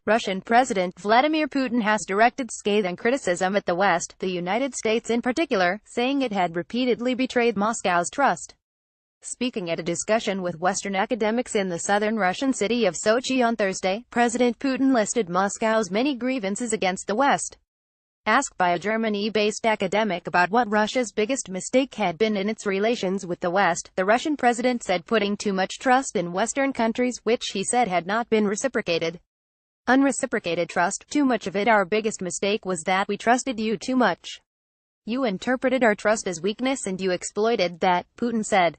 Russian President Vladimir Putin has directed scathing criticism at the West, the United States in particular, saying it had repeatedly betrayed Moscow's trust. Speaking at a discussion with Western academics in the southern Russian city of Sochi on Thursday, President Putin listed Moscow's many grievances against the West. Asked by a Germany-based academic about what Russia's biggest mistake had been in its relations with the West, the Russian president said putting too much trust in Western countries, which he said had not been reciprocated. Unreciprocated trust, too much of it. Our biggest mistake was that we trusted you too much. You interpreted our trust as weakness and you exploited that, Putin said.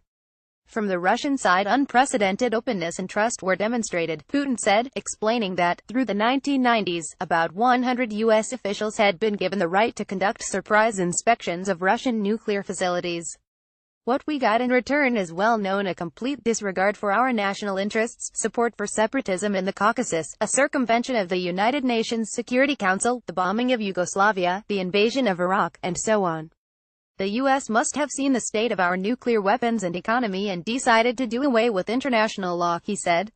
From the Russian side, unprecedented openness and trust were demonstrated, Putin said, explaining that, through the 1990s, about 100 U.S. officials had been given the right to conduct surprise inspections of Russian nuclear facilities. What we got in return is well known: a complete disregard for our national interests, support for separatism in the Caucasus, a circumvention of the United Nations Security Council, the bombing of Yugoslavia, the invasion of Iraq, and so on. The U.S. must have seen the state of our nuclear weapons and economy and decided to do away with international law, he said.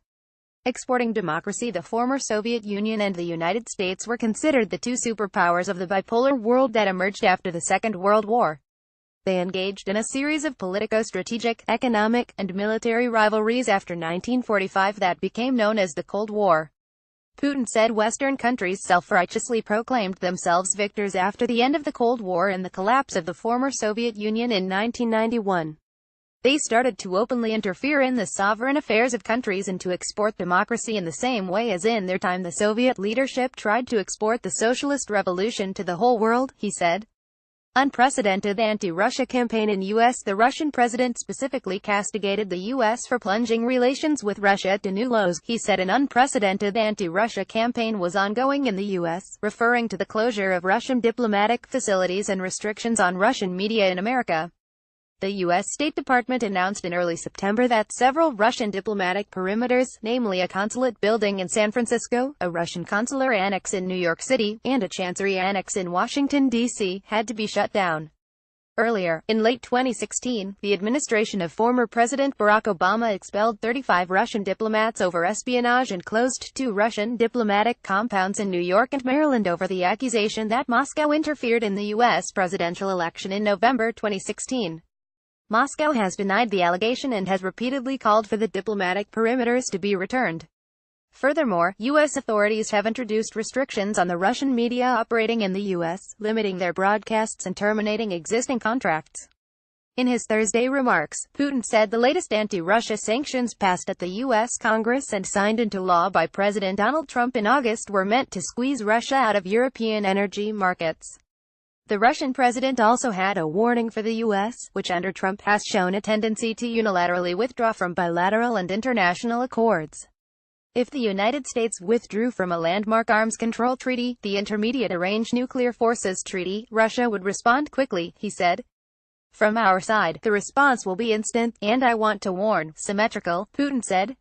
Exporting democracy, the former Soviet Union and the United States were considered the two superpowers of the bipolar world that emerged after the Second World War. They engaged in a series of politico-strategic, economic, and military rivalries after 1945 that became known as the Cold War. Putin said Western countries self-righteously proclaimed themselves victors after the end of the Cold War and the collapse of the former Soviet Union in 1991. They started to openly interfere in the sovereign affairs of countries and to export democracy in the same way as in their time the Soviet leadership tried to export the socialist revolution to the whole world, he said. Unprecedented anti-Russia campaign in U.S. The Russian president specifically castigated the U.S. for plunging relations with Russia to new lows. He said an unprecedented anti-Russia campaign was ongoing in the U.S., referring to the closure of Russian diplomatic facilities and restrictions on Russian media in America. The U.S. State Department announced in early September that several Russian diplomatic perimeters, namely a consulate building in San Francisco, a Russian consular annex in New York City, and a chancery annex in Washington, D.C., had to be shut down. Earlier, in late 2016, the administration of former President Barack Obama expelled 35 Russian diplomats over espionage and closed 2 Russian diplomatic compounds in New York and Maryland over the accusation that Moscow interfered in the U.S. presidential election in November 2016. Moscow has denied the allegation and has repeatedly called for the diplomatic perimeters to be returned. Furthermore, U.S. authorities have introduced restrictions on the Russian media operating in the U.S., limiting their broadcasts and terminating existing contracts. In his Thursday remarks, Putin said the latest anti-Russia sanctions passed at the U.S. Congress and signed into law by President Donald Trump in August were meant to squeeze Russia out of European energy markets. The Russian president also had a warning for the U.S., which under Trump has shown a tendency to unilaterally withdraw from bilateral and international accords. If the United States withdrew from a landmark arms control treaty, the Intermediate Range Nuclear Forces Treaty, Russia would respond quickly, he said. From our side, the response will be instant, and I want to warn, symmetrical, Putin said.